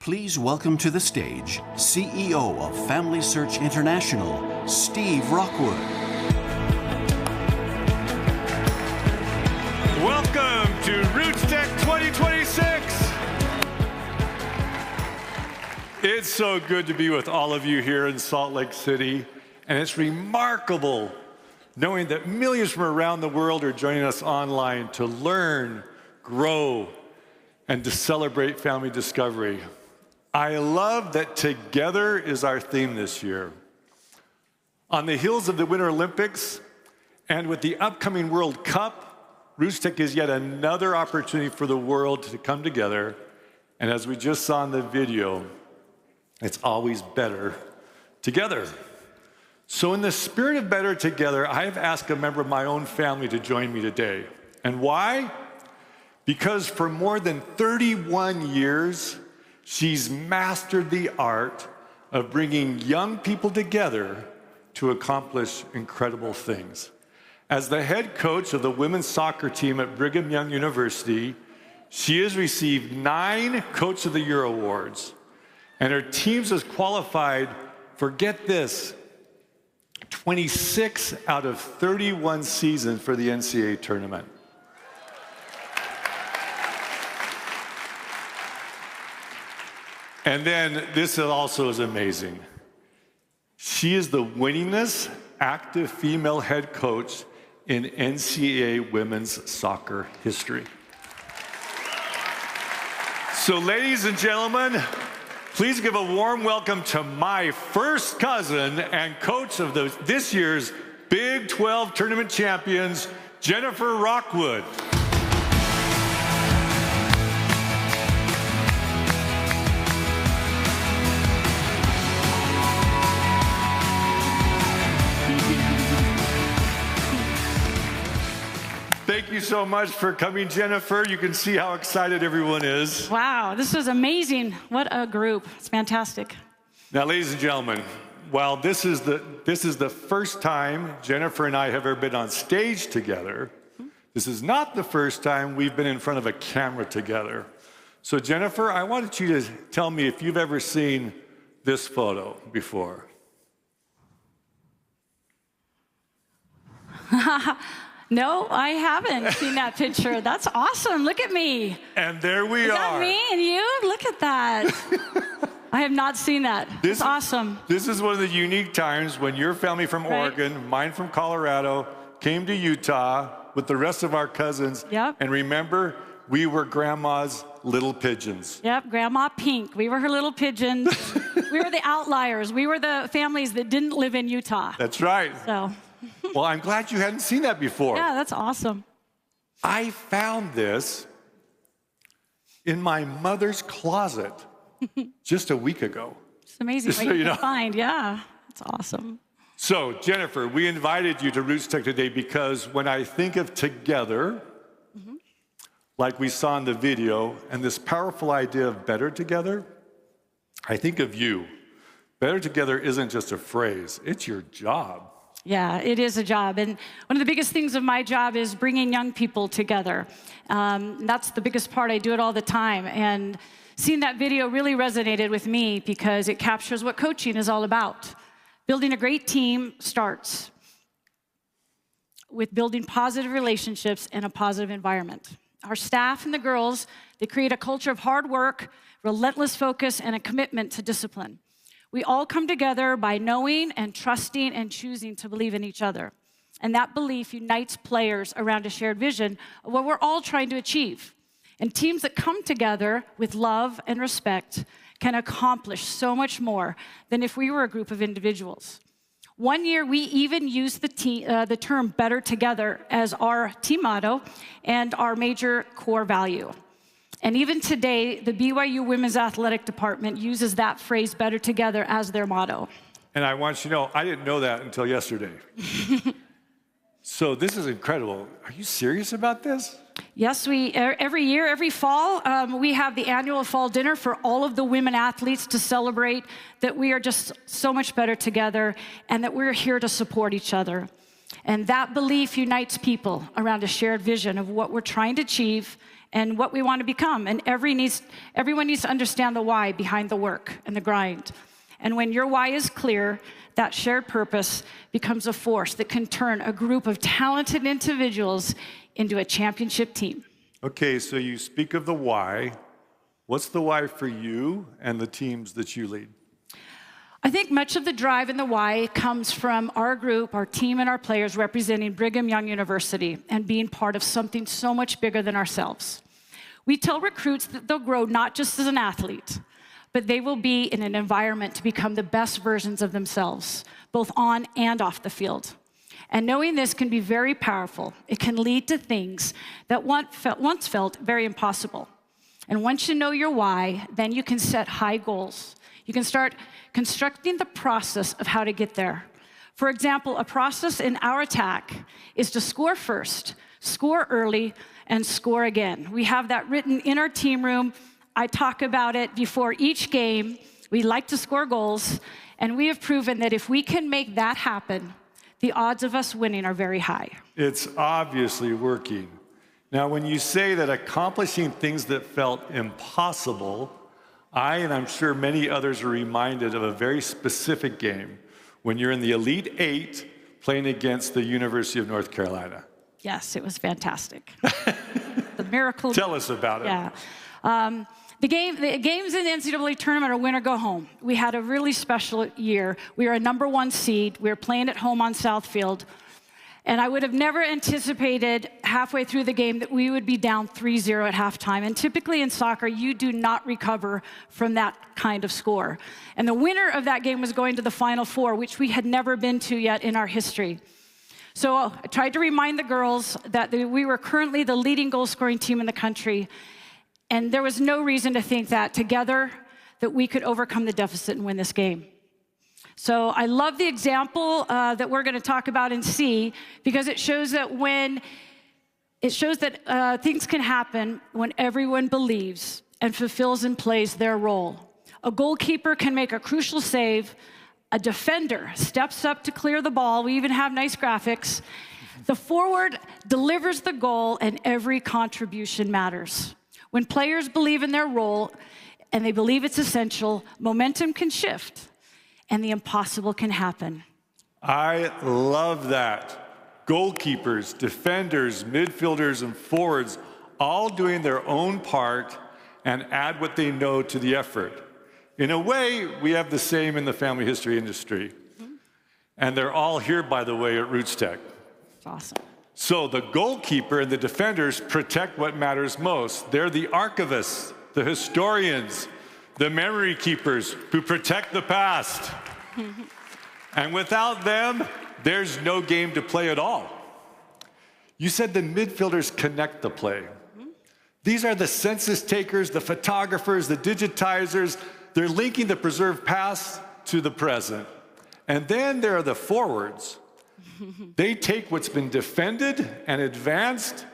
Please welcome to the stage CEO of FamilySearch International, Steve Rockwood. Welcome to RootsTech 2026. It's so good to be with all of you here in Salt Lake City, and it's remarkable knowing that millions from around the world are joining us online to learn, grow, and to celebrate family discovery. I love that together is our theme this year. On the heels of the Winter Olympics and with the upcoming World Cup, RootsTech is yet another opportunity for the world to come together. And as we just saw in the video, it's always better together. So in the spirit of better together, I have asked a member of my own family to join me today. And why? Because for more than 31 years, she's mastered the art of bringing young people together to accomplish incredible things. As the head coach of the women's soccer team at Brigham Young University, she has received 9 Coach of the Year awards, and her teams has qualified for, get this, 26 out of 31 seasons for the NCAA tournament. And then this also is amazing. She is the winningest active female head coach in NCAA women's soccer history. So ladies and gentlemen, please give a warm welcome to my first cousin and coach of this year's Big 12 tournament champions, Jennifer Rockwood. Thank you so much for coming, Jennifer. You can see how excited everyone is. Wow, this was amazing. What a group. It's fantastic. Now, ladies and gentlemen, while this is the first time Jennifer and I have ever been on stage together, this is not the first time we've been in front of a camera together. So, Jennifer, I wanted you to tell me if you've ever seen this photo before. No, I haven't seen that picture. That's awesome. Look at me. And there we are. Is that me and you? Look at that. I have not seen that. That's awesome. This is one of the unique times when your family from Oregon, mine from Colorado, came to Utah with the rest of our cousins. Yep. And remember, we were Grandma's little pigeons. Yep, Grandma Pink. We were her little pigeons. We were the outliers. We were the families that didn't live in Utah. That's right. So. Well, I'm glad you hadn't seen that before. Yeah, that's awesome. I found this in my mother's closet just a week ago. It's amazing what you can find. Yeah, that's awesome. So, Jennifer, we invited you to RootsTech today because when I think of together, like we saw in the video, and this powerful idea of better together, I think of you. Better together isn't just a phrase, it's your job. Yeah, it is a job. And one of the biggest things of my job is bringing young people together. That's the biggest part. I do it all the time. And seeing that video really resonated with me because it captures what coaching is all about. Building a great team starts with building positive relationships and a positive environment. Our staff and the girls, they create a culture of hard work, relentless focus, and a commitment to discipline. We all come together by knowing and trusting and choosing to believe in each other. And that belief unites players around a shared vision of what we're all trying to achieve. And teams that come together with love and respect can accomplish so much more than if we were a group of individuals. One year, we even used the term better together as our team motto and our major core value. And even today, the BYU Women's Athletic Department uses that phrase, better together, as their motto. And I want you to know, I didn't know that until yesterday. So this is incredible. Are you serious about this? Yes, every year, every fall, we have the annual fall dinner for all of the women athletes to celebrate that we are just so much better together and that we're here to support each other. And that belief unites people around a shared vision of what we're trying to achieve and what we want to become. And everyone needs to understand the why behind the work and the grind. And when your why is clear, that shared purpose becomes a force that can turn a group of talented individuals into a championship team. Okay, so you speak of the why. What's the why for you and the teams that you lead? I think much of the drive and the why comes from our group, our team, and our players representing Brigham Young University and being part of something so much bigger than ourselves. We tell recruits that they'll grow not just as an athlete, but they will be in an environment to become the best versions of themselves, both on and off the field. And knowing this can be very powerful. It can lead to things that once felt very impossible. And once you know your why, then you can set high goals. You can start constructing the process of how to get there. For example, a process in our attack is to score first, score early, and score again. We have that written in our team room. I talk about it before each game. We like to score goals, and we have proven that if we can make that happen, the odds of us winning are very high. It's obviously working. Now, when you say that accomplishing things that felt impossible, I, and I'm sure many others, are reminded of a very specific game when you're in the Elite Eight playing against the University of North Carolina. Yes, it was fantastic. The miracle. Tell us about it. Yeah. The games in the NCAA tournament are win or go home. We had a really special year. We were a #1 seed. We were playing at home on Southfield. And I would have never anticipated halfway through the game that we would be down 3-0 at halftime. And typically in soccer, you do not recover from that kind of score. And the winner of that game was going to the Final Four, which we had never been to yet in our history. So I tried to remind the girls that we were currently the leading goal-scoring team in the country. And there was no reason to think that together that we could overcome the deficit and win this game. So I love the example that we're going to talk about and see, because it shows that things can happen when everyone believes and fulfills and plays their role. A goalkeeper can make a crucial save. A defender steps up to clear the ball. We even have nice graphics. The forward delivers the goal, and every contribution matters. When players believe in their role and they believe it's essential, momentum can shift and the impossible can happen. I love that. Goalkeepers, defenders, midfielders, and forwards all doing their own part and add what they know to the effort. In a way, we have the same in the family history industry. And they're all here, by the way, at RootsTech. It's awesome. So the goalkeeper and the defenders protect what matters most. They're the archivists, the historians, the memory keepers who protect the past. And without them, there's no game to play at all. You said the midfielders connect the play. These are the census takers, the photographers, the digitizers. They're linking the preserved past to the present. And then there are the forwards. They take what's been defended and advanced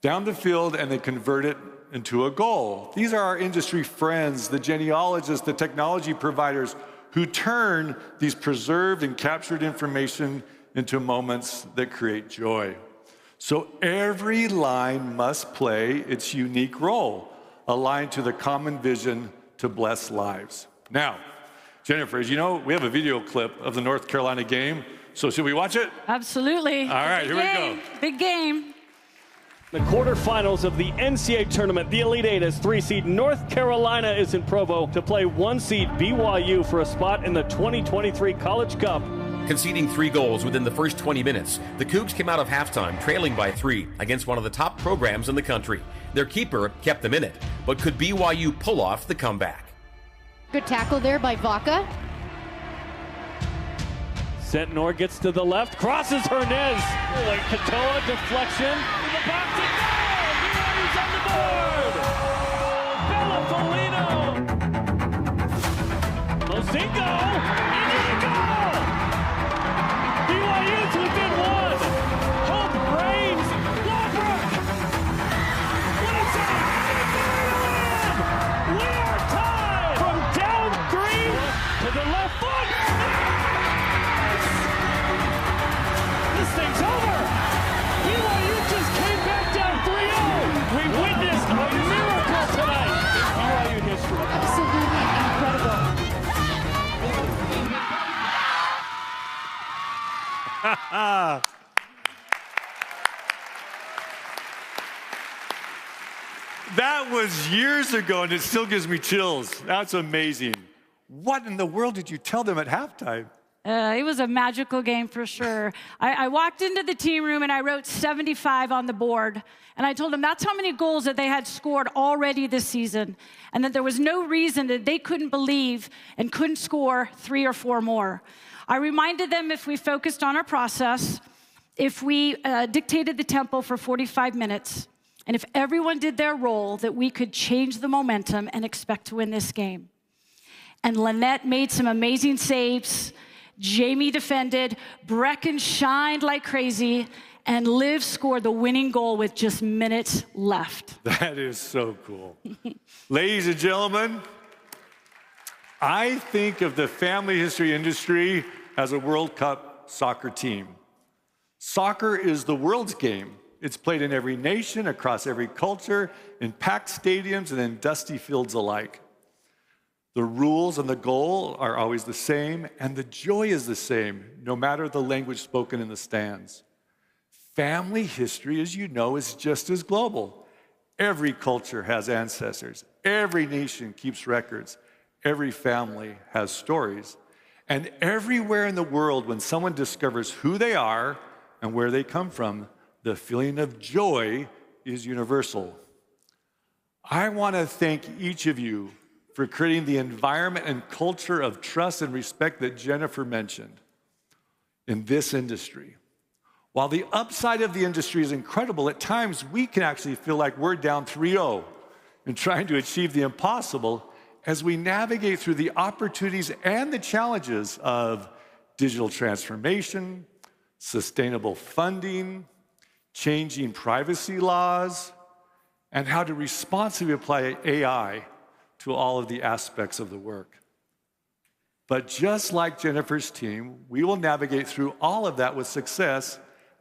down the field, and they convert it into a goal. These are our industry friends, the genealogists, the technology providers, who turn these preserved and captured information into moments that create joy. So every line must play its unique role, aligned to the common vision to bless lives. Now, Jennifer, as you know, we have a video clip of the North Carolina game. So should we watch it? Absolutely. All right, here we go. Big game. The quarterfinals of the NCAA tournament, the Elite Eight is 3 seed. North Carolina is in Provo to play 1 seed BYU for a spot in the 2023 College Cup. Conceding 3 goals within the first 20 minutes, the Cougs came out of halftime trailing by 3 against one of the top programs in the country. Their keeper kept them in it, but could BYU pull off the comeback? Good tackle there by Vaca. Sentinor gets to the left, crosses Hernez. Katoa deflection in the box and goal! BYU's on the board! Bella Polino! Mozingo! Into the goal! BYU's within 1! Hope reigns! Lawbrook! What a save! We are tied! From down 3 to the left foot! This thing's over! BYU just came back down 3-0! We witnessed That was years ago, and it still gives me chills. That's amazing. What in the world did you tell them at halftime? It was a magical game for sure. I walked into the team room and I wrote 75 on the board. And I told them that's how many goals that they had scored already this season. And that there was no reason that they couldn't believe and couldn't score 3 or 4 more. I reminded them if we focused on our process, if we dictated the tempo for 45 minutes, and if everyone did their role, that we could change the momentum and expect to win this game. And Lynette made some amazing saves. Jamie defended. Brecken shined like crazy. And Liv scored the winning goal with just minutes left. That is so cool. Ladies and gentlemen, I think of the family history industry as a World Cup soccer team. Soccer is the world's game. It's played in every nation, across every culture, in packed stadiums and in dusty fields alike. The rules and the goal are always the same, and the joy is the same, no matter the language spoken in the stands. Family history, as you know, is just as global. Every culture has ancestors. Every nation keeps records. Every family has stories. And everywhere in the world, when someone discovers who they are and where they come from, the feeling of joy is universal. I want to thank each of you for creating the environment and culture of trust and respect that Jennifer mentioned in this industry. While the upside of the industry is incredible, at times we can actually feel like we're down 3-0 in trying to achieve the impossible as we navigate through the opportunities and the challenges of digital transformation, sustainable funding, changing privacy laws, and how to responsibly apply AI to all of the aspects of the work. But just like Jennifer's team, we will navigate through all of that with success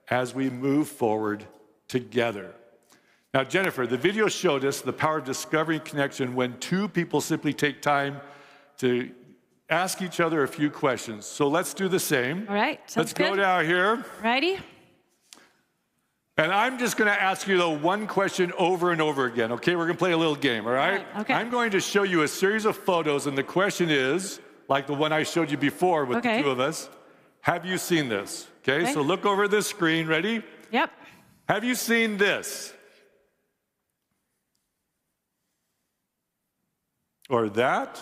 as we move forward together. Now, Jennifer, the video showed us the power of discovery and connection when 2 people simply take time to ask each other a few questions. So let's do the same. All right, let's go down here. Ready? And I'm just going to ask you, though, one question over and over again, okay? We're going to play a little game, all right? Okay. I'm going to show you a series of photos, and the question is, like the one I showed you before with the 2 of us, have you seen this? Okay, so look over this screen. Ready? Yep. Have you seen this? Or that?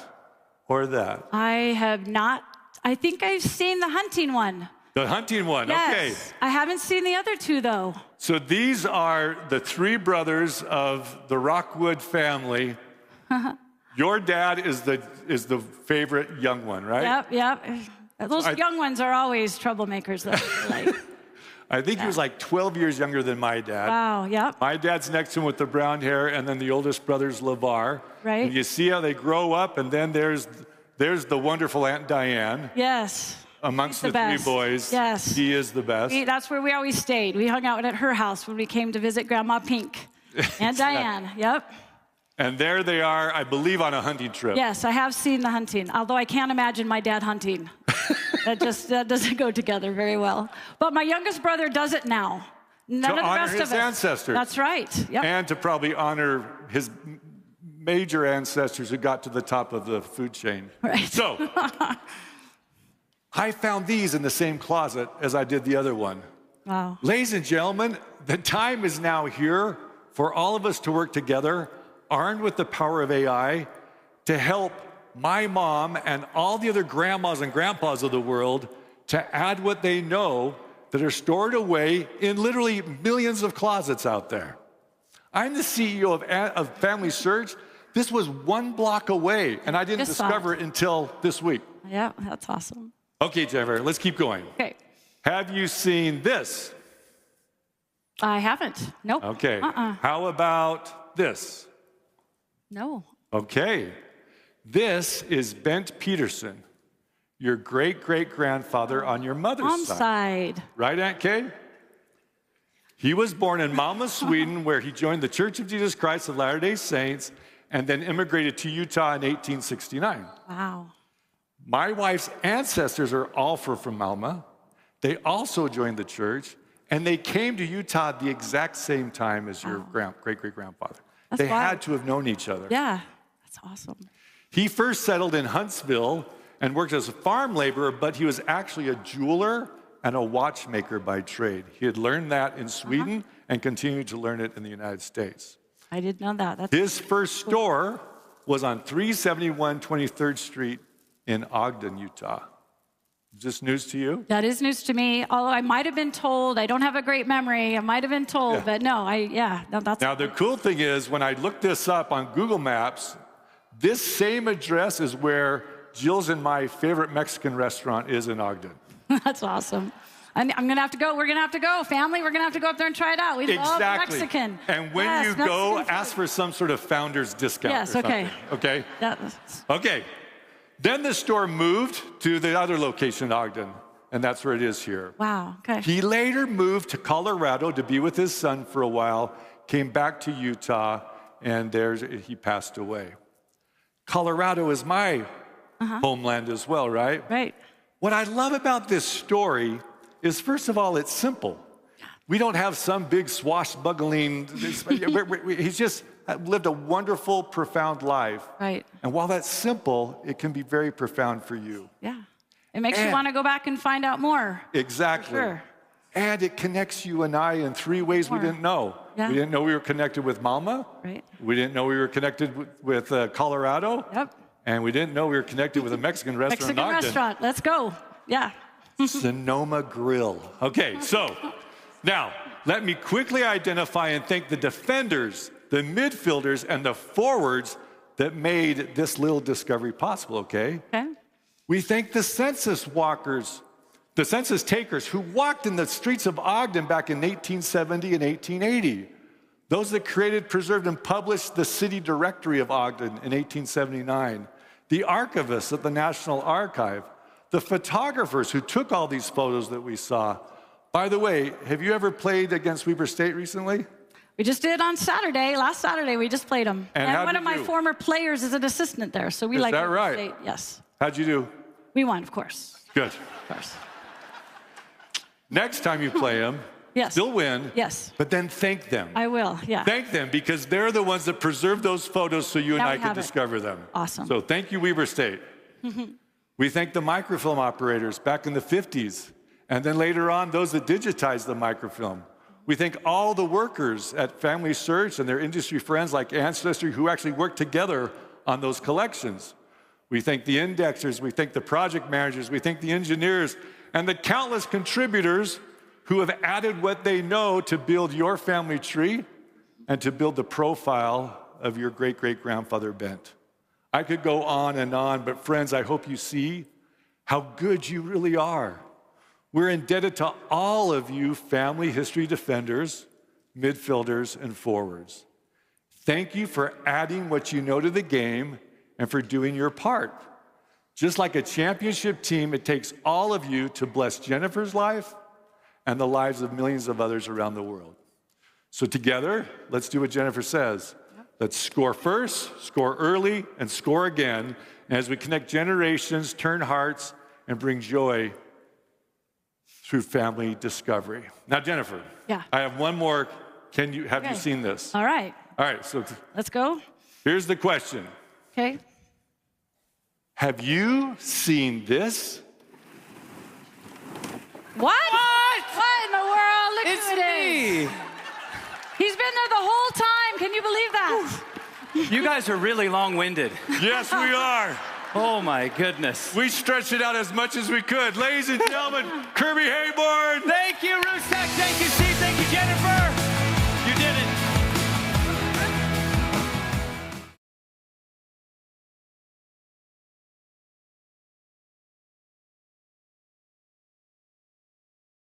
Or that? I have not. I think I've seen the hunting one. The hunting one, yes. Okay. I haven't seen the other 2, though. So these are the 3 brothers of the Rockwood family. Your dad is the favorite young one, right? Yep. Those young ones are always troublemakers, though. Like, I think he was like 12 years younger than my dad. Wow, yep. My dad's next to him with the brown hair, and then the oldest brother's LeVar. Right. And you see how they grow up, and then there's the wonderful Aunt Diane. Yes. Amongst the 3 boys, yes. He is the best. That's where we always stayed. We hung out at her house when we came to visit Grandma Pink. Aunt Diane, yep. And there they are, I believe, on a hunting trip. Yes, I have seen the hunting, although I can't imagine my dad hunting. That doesn't go together very well. But my youngest brother does it now. None of the rest of us. To honor his ancestors. That's right. Yep. And to probably honor his major ancestors who got to the top of the food chain. Right. So, I found these in the same closet as I did the other one. Wow. Ladies and gentlemen, the time is now here for all of us to work together, armed with the power of AI, to help my mom and all the other grandmas and grandpas of the world to add what they know that are stored away in literally millions of closets out there. I'm the CEO of FamilySearch. This was 1 block away, and I didn't discover it until this week. Yeah, that's awesome. Okay, Jennifer, let's keep going. Okay. Have you seen this? I haven't. Nope. Okay. How about this? No. Okay. This is Bent Peterson, your great-great-grandfather on your mother's side. Right, Aunt Kay? He was born in Malmö, Sweden, where he joined the Church of Jesus Christ of Latter-day Saints and then immigrated to Utah in 1869. Wow. My wife's ancestors are all from Malmö. They also joined the church, and they came to Utah at the exact same time as your great-great-grandfather. They had to have known each other. Yeah, that's awesome. He first settled in Huntsville and worked as a farm laborer, but he was actually a jeweler and a watchmaker by trade. He had learned that in Sweden and continued to learn it in the United States. I didn't know that. His first store was on 371 23rd Street in Ogden, Utah. Is this news to you? That is news to me, although I might have been told. I don't have a great memory. I might have been told, but no, that's... Now, the cool thing is, when I looked this up on Google Maps, this same address is where Jill's and my favorite Mexican restaurant is in Ogden. That's awesome. I'm going to have to go. We're going to have to go. Family, we're going to have to go up there and try it out. We love Mexican. And when you go, ask for some sort of founder's discount or something. Okay? Okay. Then the store moved to the other location in Ogden, and that's where it is here. Wow, okay. He later moved to Colorado to be with his son for a while, came back to Utah, and there he passed away. Colorado is my homeland as well, right? Right. What I love about this story is, first of all, it's simple. We don't have some big swashbuckling, he's just lived a wonderful, profound life. Right. And while that's simple, it can be very profound for you. Yeah. It makes you want to go back and find out more. Exactly. For sure. And it connects you and I in three ways we didn't know. Yeah. We didn't know we were connected with Mama. Right. We didn't know we were connected with Colorado. Yep. And we didn't know we were connected with a Mexican restaurant in Ogden. Restaurant. Let's go. Yeah. Sonoma Grill. Okay, so now let me quickly identify and thank the defenders, the midfielders, and the forwards that made this little discovery possible, okay? Okay. We thank the census walkers, the census takers who walked in the streets of Ogden back in 1870 and 1880. Those that created, preserved, and published the city directory of Ogden in 1879. The archivists at the National Archive. The photographers who took all these photos that we saw. By the way, have you ever played against Weber State recently? We just did on Saturday. Last Saturday, we just played them. And one of my former players is an assistant there, so we like Weber State. Right? Yes. How'd you do? We won, of course. Good. Of course. Next time you play them, still win. Yes. But then thank them. I will, yeah. Thank them, because they're the ones that preserve those photos so you and I can discover them. Awesome. So thank you, Weber State. We thank the microfilm operators back in the 50s, and then later on, those that digitized the microfilm. We thank all the workers at FamilySearch and their industry friends like Ancestry who actually worked together on those collections. We thank the indexers, we thank the project managers, we thank the engineers, and the countless contributors who have added what they know to build your family tree and to build the profile of your great-great-grandfather Bent. I could go on, but friends, I hope you see how good you really are. We're indebted to all of you family history defenders, midfielders, and forwards. Thank you for adding what you know to the game and for doing your part. Just like a championship team, it takes all of you to bless Jennifer's life and the lives of millions of others around the world. So together, let's do what Jennifer says. Let's score first, score early, and score again as we connect generations, turn hearts, and bring joy through family discovery. Now, Jennifer, I have one more. Have you seen this? All right. All right, so let's go. Here's the question. Okay. Have you seen this? What? What in the world? Look who it is. He's been there the whole time. Can you believe that? You guys are really long-winded. Yes, we are. Oh, my goodness. We stretched it out as much as we could. Ladies and gentlemen, Kirby Hayborn. Thank you, RootsTech. Thank you, Steve. Thank you, Jennifer.